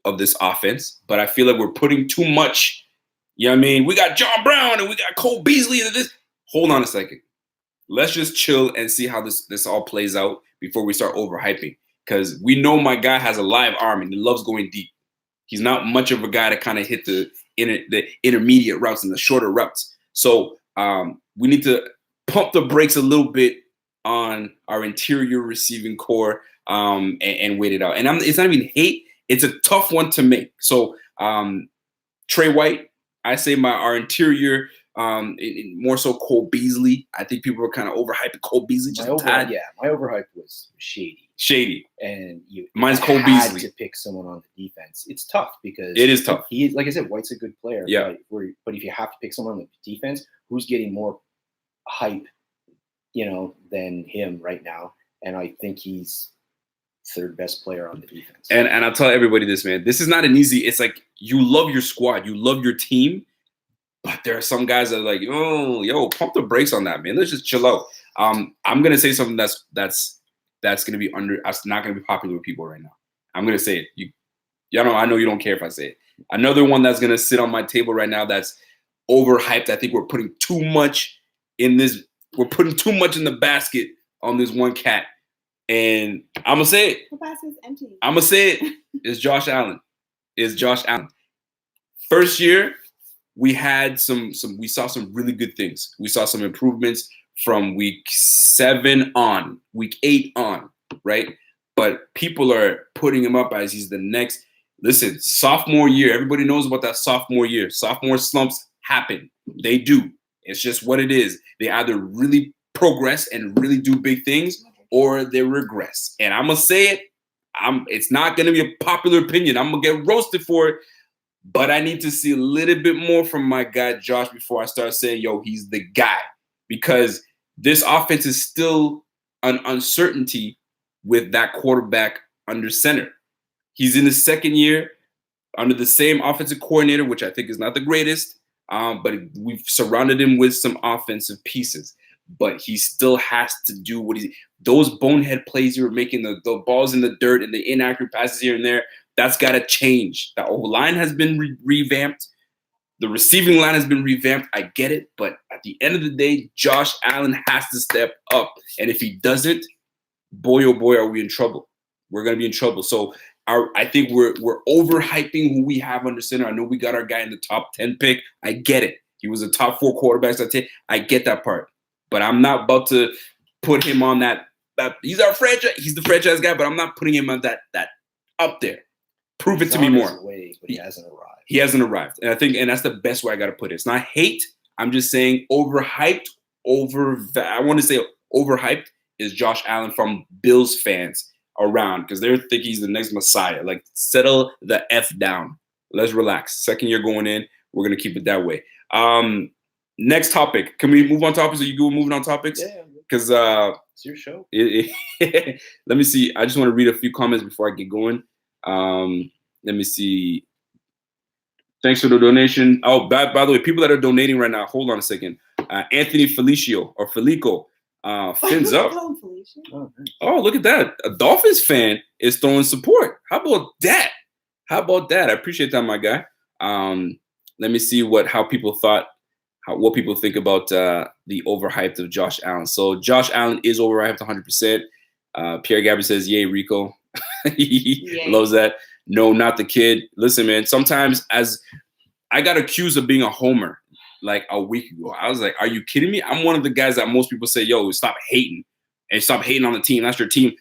of this offense, but I feel like we're putting too much. You know what I mean? We got John Brown and we got Cole Beasley and this. Hold on a second. Let's just chill and see how this all plays out before we start overhyping. Because we know my guy has a live arm and he loves going deep. He's not much of a guy to kind of hit the intermediate routes and the shorter routes. So we need to pump the brakes a little bit on our interior receiving core and wait it out. And it's not even hate. It's a tough one to make. So Trey White, I say our interior, more so Cole Beasley. I think people were kind of overhyping Cole Beasley. My overhype was shady. And mine's Cole Beasley. To pick someone on the defense, it's tough because it is tough. He, like I said, White's a good player. Yeah. But if you have to pick someone on the defense, who's getting more hype, than him right now? And I think he's third best player on the defense. And I'll tell everybody this, man. This is not an easy. It's like you love your squad, you love your team, but there are some guys that are like, oh, yo, pump the brakes on that, man. Let's just chill out. I'm gonna say something that's gonna be that's not gonna be popular with people right now. I'm gonna say it. I know you don't care if I say it. Another one that's gonna sit on my table right now that's overhyped. I think we're putting too much in this. We're putting too much in the basket on this one cat. And I'm going to say it. The basket's empty. I'm going to say it. It's Josh Allen. First year, we saw some really good things. We saw some improvements from week 7 on, week 8 on, right? But people are putting him up as he's the next. Listen, sophomore year, everybody knows about that sophomore year. Sophomore slumps happen. They do. It's just what it is. They either really progress and really do big things, or they regress. And I'm going to say it. It's not going to be a popular opinion. I'm going to get roasted for it. But I need to see a little bit more from my guy, Josh, before I start saying, yo, he's the guy. Because this offense is still an uncertainty with that quarterback under center. He's in his second year under the same offensive coordinator, which I think is not the greatest, but we've surrounded him with some offensive pieces. But he still has to do what those bonehead plays you were making, the balls in the dirt and the inaccurate passes here and there, that's got to change. The O-line has been revamped. The receiving line has been revamped. I get it. But at the end of the day, Josh Allen has to step up. And if he doesn't, boy, oh boy, are we in trouble. We're going to be in trouble. So I think we're overhyping who we have under center. I know we got our guy in the top 10 pick. I get it. He was a top 4 quarterbacks. I get that part. But I'm not about to put him on that he's our franchise. He's the franchise guy, but I'm not putting him on that up there. Prove it to me more. Way, but he hasn't arrived. He hasn't arrived. And that's the best way I got to put it. It's not hate. I'm just saying overhyped, I want to say overhyped is Josh Allen from Bills fans around because they're thinking he's the next Messiah. Like, settle the F down. Let's relax. Second year going in. We're going to keep it that way. Next topic. Can we move on topics? Are you good moving on topics? Yeah. Because it's your show. Let me see. I just want to read a few comments before I get going. Let me see. Thanks for the donation. Oh, by the way, people that are donating right now, hold on a second. Anthony Felicio or Felico, fins up. Oh, look at that. A Dolphins fan is throwing support. How about that? I appreciate that, my guy. Let me see how people thought. What people think about the overhyped of Josh Allen. So Josh Allen is overhyped 100%. Pierre Gabby says, yay, Rico. He loves that. No, not the kid. Listen, man, sometimes as I got accused of being a homer like a week ago. I was like, are you kidding me? I'm one of the guys that most people say, yo, stop hating and stop hating on the team. That's your team.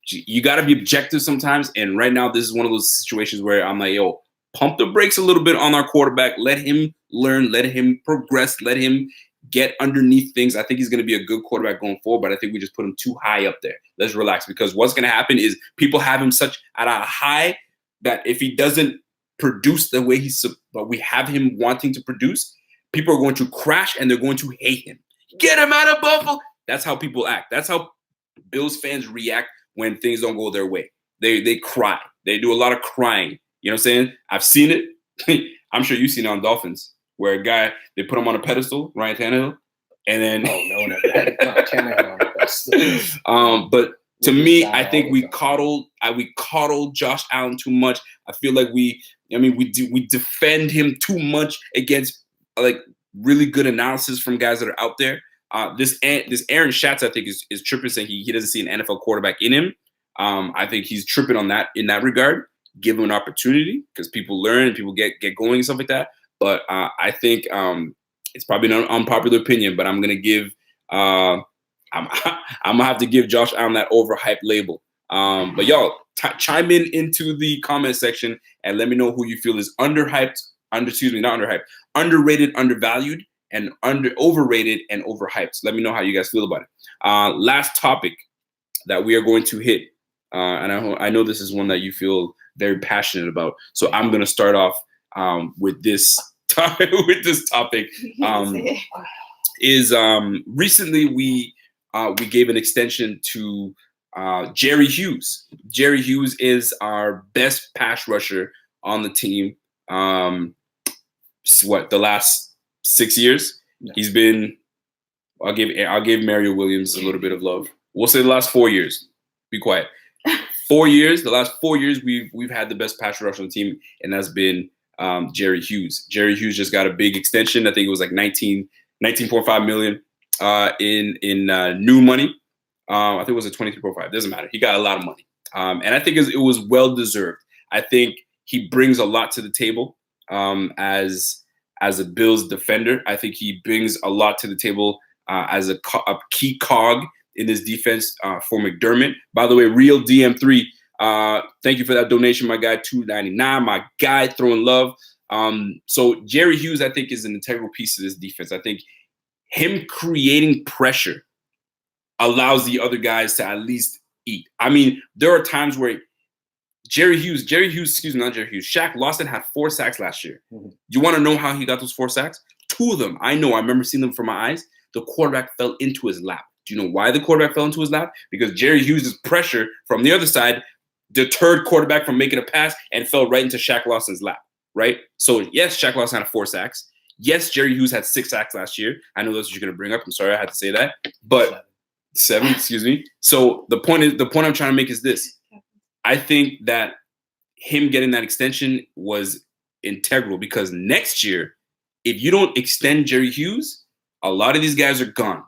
You got to be objective sometimes. And right now, this is one of those situations where I'm like, yo, pump the brakes a little bit on our quarterback. Let him learn. Let him progress. Let him get underneath things. I think he's going to be a good quarterback going forward, but I think we just put him too high up there. Let's relax because what's going to happen is people have him such at a high that if he doesn't produce the way but we have him wanting to produce, people are going to crash and they're going to hate him. Get him out of Buffalo. That's how people act. That's how Bills fans react when things don't go their way. They cry. They do a lot of crying. You know what I'm saying? I've seen it. I'm sure you've seen it on Dolphins, where a guy, they put him on a pedestal, Ryan Tannehill, and then Tannehill on a pedestal. But to me, I think we coddled Josh Allen too much. I feel like we defend him too much against like really good analysis from guys that are out there. This Aaron Schatz, I think, is tripping, saying he doesn't see an NFL quarterback in him. I think he's tripping on that in that regard. Give him an opportunity because people learn and people get going and stuff like that. But I think it's probably an unpopular opinion, but I'm gonna give I'm gonna have to give Josh Allen that overhyped label. But y'all chime into the comment section and let me know who you feel is underrated, undervalued, and overrated and overhyped. So let me know how you guys feel about it. Last topic that we are going to hit, and I know this is one that you feel very passionate about. So I'm going to start off with this topic. Recently we gave an extension to Jerry Hughes. Jerry Hughes is our best pass rusher on the team. The last 6 years? No. He's been. I'll give Mario Williams a little bit of love. We'll say the last 4 years. Be quiet. 4 years. The last 4 years, we've had the best pass rusher on the team, and that's been Jerry Hughes. Jerry Hughes just got a big extension. I think it was like $19.5 million in new money. I think it was a 23.5. Doesn't matter. He got a lot of money, and I think it was well deserved. I think he brings a lot to the table as a Bills defender. I think he brings a lot to the table as a key cog in this defense for McDermott. By the way, Real DM3, thank you for that donation, my guy. $2.99, my guy, throwing love. So Jerry Hughes, I think, is an integral piece of this defense. I think him creating pressure allows the other guys to at least eat. I mean, there are times where Shaq Lawson had 4 sacks last year. Mm-hmm. You want to know how he got those 4 sacks? 2 of them. I know. I remember seeing them from my eyes. The quarterback fell into his lap. Do you know why the quarterback fell into his lap? Because Jerry Hughes' pressure from the other side deterred quarterback from making a pass and fell right into Shaq Lawson's lap, right? So, yes, Shaq Lawson had 4 sacks. Yes, Jerry Hughes had 6 sacks last year. I know that's what you're going to bring up. I'm sorry I had to say that. But 7, excuse me. So the point I'm trying to make is this. I think that him getting that extension was integral because next year, if you don't extend Jerry Hughes, a lot of these guys are gone.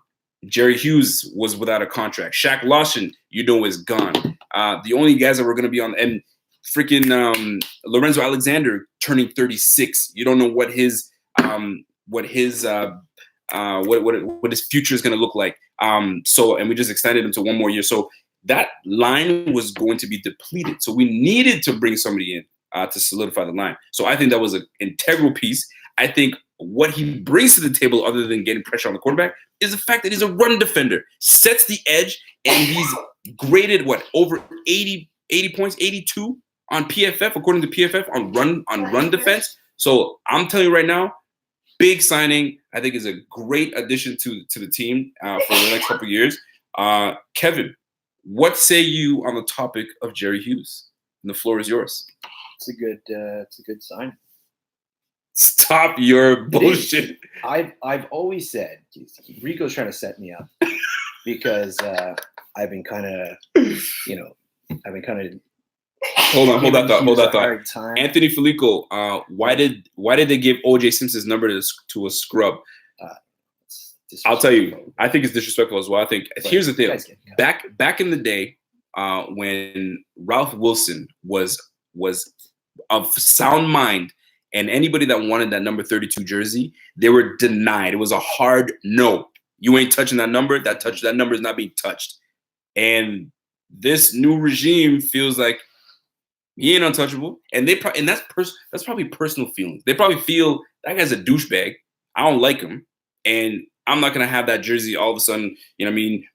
Jerry Hughes was without a contract. Shaq Lawson, is gone. The only guys that were going to be on, and freaking Lorenzo Alexander turning 36. You don't know what his future is going to look like. And we just extended him to 1 more year. So that line was going to be depleted. So we needed to bring somebody in to solidify the line. So I think that was an integral piece. I think what he brings to the table, other than getting pressure on the quarterback, is the fact that he's a run defender, sets the edge, and he's graded over 80 points, 82 on PFF, according to PFF, on run defense. So I'm telling you right now, big signing. I think is a great addition to the team for the next couple of years. Kevin, what say you on the topic of Jerry Hughes? And the floor is yours. It's a good sign. Stop your bullshit. I've always said Rico's trying to set me up because I've been kind of hold that thought. Anthony Felico, why did they give OJ Simpson's number to a scrub? I'll tell you, I think it's disrespectful as well. I think here's the thing. Back in the day, when Ralph Wilson was of sound mind, and anybody that wanted that number 32 jersey, they were denied. It was a hard no. You ain't touching that number. That number is not being touched. And this new regime feels like he ain't untouchable. And that's probably personal feelings. They probably feel that guy's a douchebag. I don't like him, and I'm not gonna have that jersey all of a sudden. You know what I mean?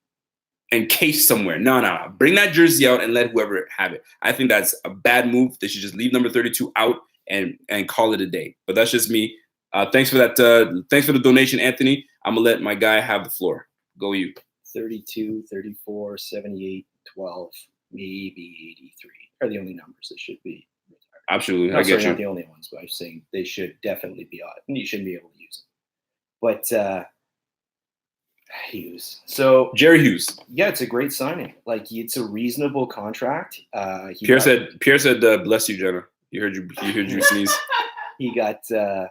Encased somewhere. No. Bring that jersey out and let whoever have it. I think that's a bad move. They should just leave number 32 out and call it a day. But that's just me. Thanks for that. Thanks for the donation, Anthony. I'm going to let my guy have the floor. Go you. 32, 34, 78, 12, maybe 83 are the only numbers that should be retired. Absolutely. I get you. Not the only ones, but I'm saying they should definitely be odd. And you shouldn't be able to use them. But Hughes. So Jerry Hughes. Yeah, it's a great signing. Like, it's a reasonable contract. Pierre said, bless you, Jenna. He heard you sneeze. He got Thank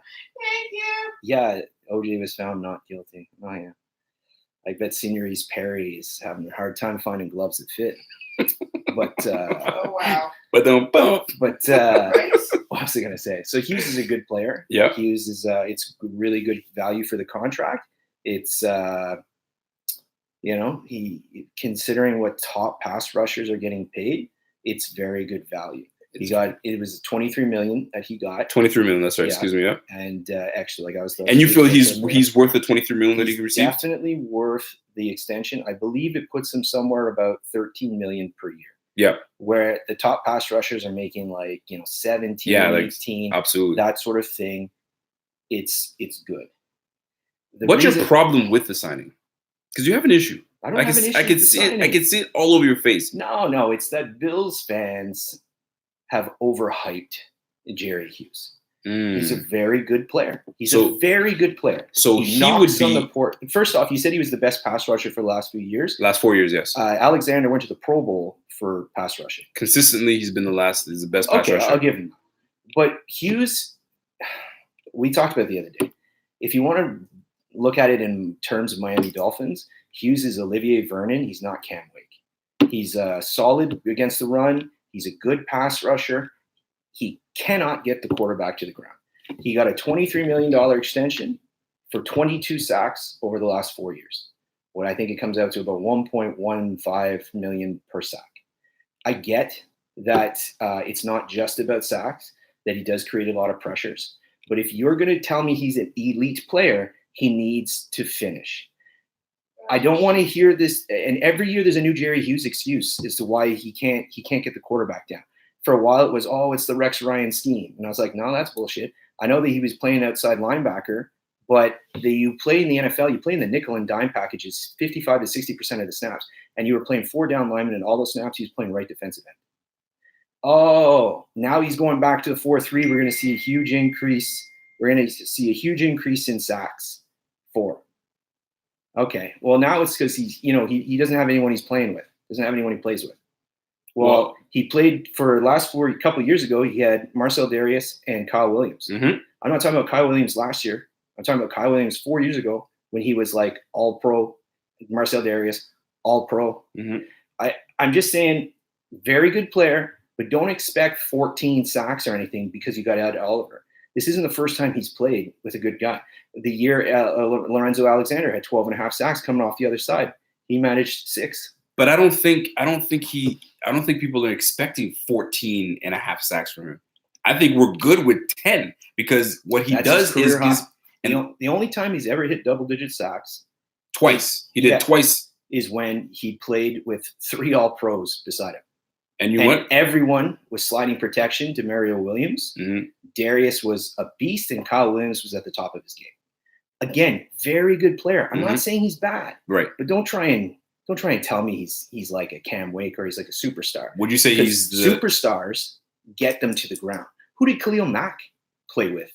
you. Yeah, OJ was found not guilty. Oh yeah. I bet Señoritas Perry is having a hard time finding gloves that fit. But Oh wow. But what was I gonna say? So Hughes is a good player. Yeah. Hughes is it's really good value for the contract. It's he considering what top pass rushers are getting paid, it's very good value. It was 23 million that he got. 23 million, that's right. Yeah. Excuse me, yeah. And actually, like I was. And you feel he's worth the 23 million that he received? Definitely worth the extension. I believe it puts him somewhere about 13 million per year. Yeah. Where the top pass rushers are making 17, 18, absolutely, that sort of thing. It's good. What's your problem with the signing? Because you have an issue. I don't have an issue. I can see it. I can see it all over your face. No, it's that Bills fans have overhyped Jerry Hughes. He's a very good player. He's a very good player. So he would be on the port. First off, you said he was the best pass rusher for the last few years. Last 4 years, yes. Alexander went to the Pro Bowl for pass rushing. Consistently, he's been the best pass rusher. I'll give him that. But Hughes, we talked about the other day. If you want to look at it in terms of Miami Dolphins, Hughes is Olivier Vernon. He's not Cam Wake. He's solid against the run. He's a good pass rusher. He cannot get the quarterback to the ground. He got a $23 million extension for 22 sacks over the last 4 years. What I think it comes out to about 1.15 million per sack. I get that it's not just about sacks, that he does create a lot of pressures. But if you're going to tell me he's an elite player, he needs to finish. I don't want to hear this. And every year there's a new Jerry Hughes excuse as to why he can't get the quarterback down. For a while it was, it's the Rex Ryan scheme. And I was like, no, that's bullshit. I know that he was playing outside linebacker, But you play in the NFL, you play in the nickel and dime packages 55 to 60% of the snaps, and you were playing 4 down linemen, and all those snaps he was playing right defensive end. Oh, now he's going back to the 4-3. We're going to see a huge increase. We're going to see a huge increase in sacks. 4. Okay. Well, now it's because he doesn't have anyone he's playing with. Doesn't have anyone he plays with. Well, he played for a couple of years ago. He had Marcel Darius and Kyle Williams. Mm-hmm. I'm not talking about Kyle Williams last year. I'm talking about Kyle Williams 4 years ago when he was like all pro. Marcel Darius, all pro. Mm-hmm. I'm just saying, very good player, but don't expect 14 sacks or anything because you got Ed Oliver. This isn't the first time he's played with a good guy. The year Lorenzo Alexander had 12.5 sacks coming off the other side. He managed 6. But I don't think people are expecting 14.5 sacks from him. I think we're good with 10 because what he does is the only time he's ever hit double-digit sacks twice. He did twice. Is when he played with 3 All-Pros beside him. And everyone was sliding protection to Mario Williams. Mm-hmm. Darius was a beast, and Kyle Williams was at the top of his game. Again, very good player. I'm not saying he's bad, right? But don't try and tell me he's like a Cam Wake or he's like a superstar. Would you say he's superstars get them to the ground? Who did Khalil Mack play with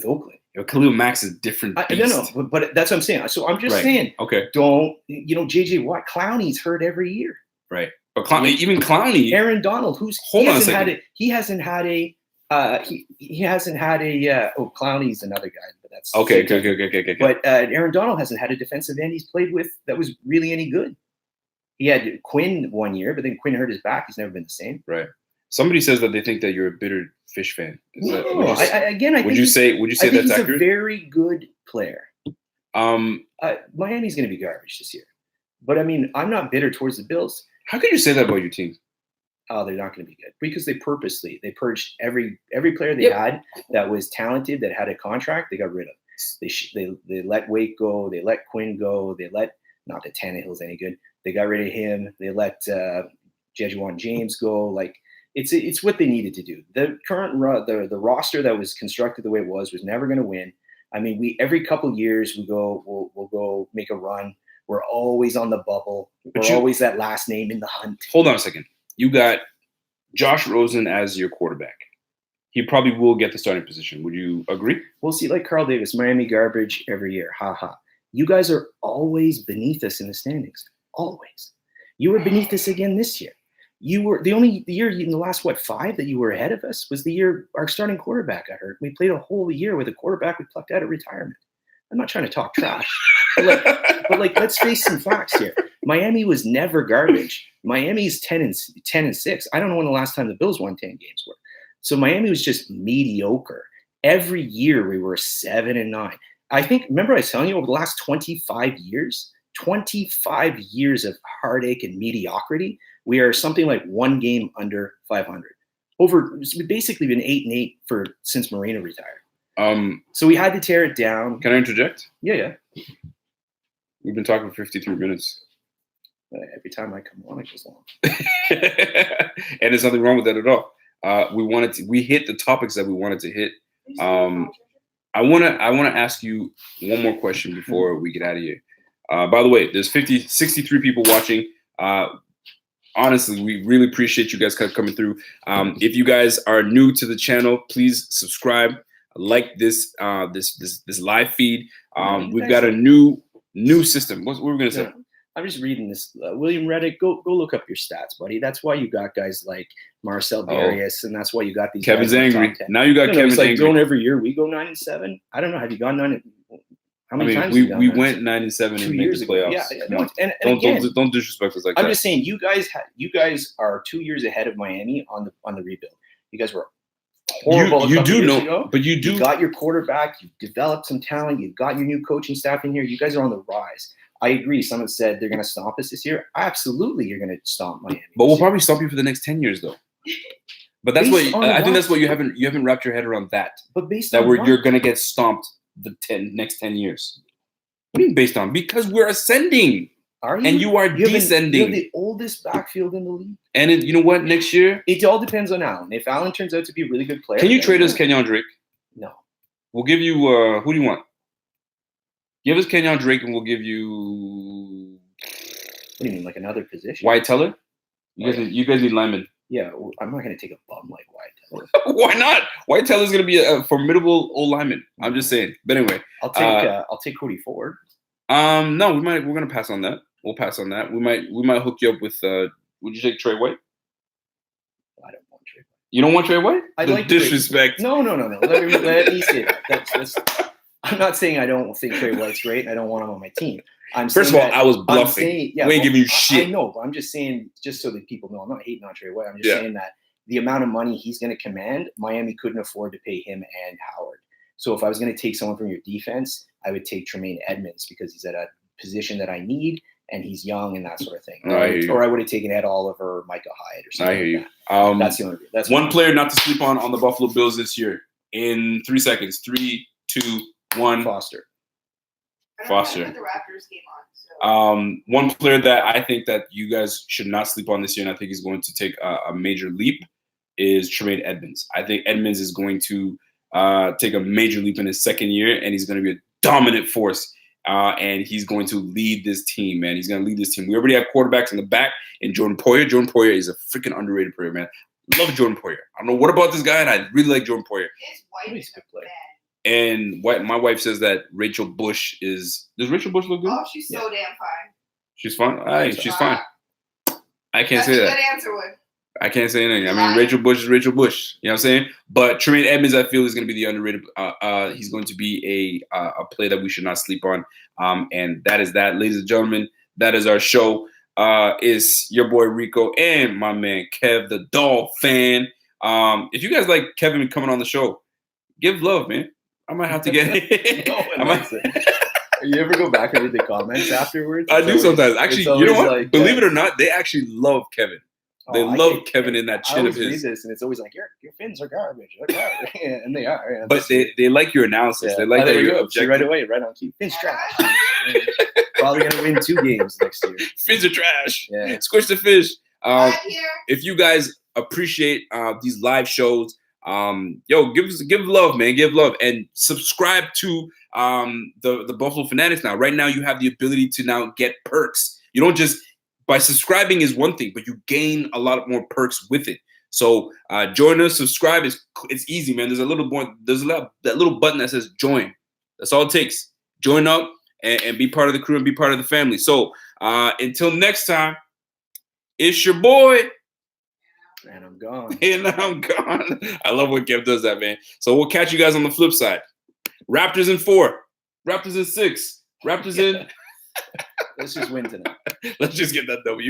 Oakland? Khalil Mack's a different beast. No, but that's what I'm saying. So I'm just saying. Okay. Don't JJ Watt? Clowney's hurt every year. Right. But even Clowney, Aaron Donald, he hasn't had a Clowney's another guy, but that's okay. But Aaron Donald hasn't had a defensive end he's played with that was really any good. He had Quinn 1 year, but then Quinn hurt his back. He's never been the same. Right. Somebody says that they think that you're a bitter Fish fan. Would you say that's he's accurate? A very good player. Miami's going to be garbage this year, but I mean, I'm not bitter towards the Bills. How can you say that about your team? Oh, they're not going to be good because they purged every player they had that was talented that had a contract. They got rid of. They let Wake go. They let Quinn go. Not that Tannehill's any good. They got rid of him. They let Jejuan James go. Like it's what they needed to do. The current the roster that was constructed the way it was never going to win. I mean, every couple of years we'll go make a run. We're always on the bubble. We're always that last name in the hunt. Hold on a second. You got Josh Rosen as your quarterback. He probably will get the starting position. Would you agree? We'll see. Like Carl Davis, Miami garbage every year. Ha ha. You guys are always beneath us in the standings. Always. You were beneath us again this year. You were the year in the last 5 that you were ahead of us was the year our starting quarterback got hurt. We played a whole year with a quarterback we plucked out of retirement. I'm not trying to talk trash, but let's face some facts here. Miami was never garbage. Miami's 10-6. I don't know when the last time the Bills won 10 games were. So Miami was just mediocre. Every year we were 7-9. I think. Remember, I was telling you over the last 25 years of heartache and mediocrity, we are something like 1 game under 500. We've basically been 8-8 since Marino retired. So we had to tear it down. Can I interject? Yeah. We've been talking for 53 minutes. Every time I come on, it goes long. And there's nothing wrong with that at all. We hit the topics that we wanted to hit. I want to ask you one more question before we get out of here. By the way, there's 63 people watching. Honestly, we really appreciate you guys coming through. If you guys are new to the channel, please subscribe. Like this live feed. We've got a new system. What were we gonna say? I'm just reading this. William Reddick, go look up your stats, buddy. That's why you got guys like Marcel Darius, and that's why you got these. Kevin's guys angry. Now you got Kevin's angry. Don't every year we go 9-7. I don't know. Have you gone 9? How many times? We went 9-7 and made the playoffs. Yeah. No, and don't disrespect us like that. I'm just saying, you guys are 2 years ahead of Miami on the rebuild. You guys were horrible. You do know, ago. But you do. You got your quarterback. You've developed some talent. You've got your new coaching staff in here. You guys are on the rise. I agree. Someone said they're going to stomp us this year. Absolutely, you're going to stomp Miami. But we'll probably stomp you for the next 10 years, though. But that's what I think. That's what you haven't wrapped your head around that. But based that on you're going to get stomped the next 10 years. What do you mean based on? Because we're ascending. Are you? And you are descending. You're the oldest backfield in the league. And you know what? Next year, it all depends on Allen. If Allen turns out to be a really good player, can you trade us Kenyon Drake? No. We'll give you. Who do you want? Give us Kenyon Drake, and we'll give you. What do you mean, like another position? Wyatt Teller. You guys need linemen. Yeah, I'm not going to take a bum like Wyatt Teller. Why not? Wyatt Teller's going to be a formidable old lineman. I'm just saying. But anyway, I'll take Cody Ford. No, we're going to pass on that. We'll pass on that. We might hook you up with. Would you take Trey White? I don't want Trey White. You don't want Trey White? I like disrespect. No. Let me say that. I'm not saying I don't think Trey White's great. I don't want him on my team. First of all, I was bluffing. We ain't giving you shit. I know, but I'm just saying, just so that people know, I'm not hating on Trey White. I'm just saying that the amount of money he's going to command, Miami couldn't afford to pay him and Howard. So if I was going to take someone from your defense, I would take Tremaine Edmonds because he's at a position that I need and he's young and that sort of thing. Or I would have taken Ed Oliver or Micah Hyatt or something. I hear like you. That's the only reason. That's one player not to sleep on the Buffalo Bills this year. In 3 seconds. 3, 2, 1. Foster. I don't know the Raptors game on. So. One player that I think that you guys should not sleep on this year, and I think he's going to take a major leap, is Tremaine Edmonds. I think Edmonds is going to take a major leap in his second year, and he's going to be a dominant force. And he's going to lead this team, man. He's going to lead this team. We already have quarterbacks in the back, and Jordan Poyer. Jordan Poyer is a freaking underrated player, man. Love Jordan Poyer. I don't know what about this guy, and I really like Jordan Poyer. His wife is a good player. And my wife says that Rachel Bush is. Does Rachel Bush look good? Oh, she's so damn fine. She's fine. She's fine. I can't say that. That's a good answer, Wood. I can't say anything. I mean, Rachel Bush is Rachel Bush. You know what I'm saying? But Tremaine Edmonds, I feel, is going to be the underrated. He's going to be a play that we should not sleep on. And that is that, ladies and gentlemen. That is our show. It's your boy Rico and my man Kev, the Dolphin. If you guys like Kevin coming on the show, give love, man. I might have to get it. You ever go back and read the comments afterwards? I do sometimes. Actually, you know what? Like, believe it or not, they actually love Kevin. They love Kevin in that chin of his. I always read this, and it's always like, your fins are garbage. Yeah, and they are. Yeah, but they like your analysis. Yeah. They like that you're objective. Right away, right on cue. Fins trash. Probably going to win 2 games next year. Fins are trash. Yeah. Squish the fish. If you guys appreciate these live shows, give love, man. Give love. And subscribe to the Buffalo Fanatics now. Right now, you have the ability to now get perks. You don't just... By subscribing is one thing, but you gain a lot more perks with it. So join us, subscribe. It's easy, man. There's that little button that says join. That's all it takes. Join up and be part of the crew and be part of the family. So until next time, it's your boy. And I'm gone. And I'm gone. I love when Kev does that, man. So we'll catch you guys on the flip side. Raptors in 4. Raptors in 6. Raptors in... Let's just win tonight. Let's just get that W.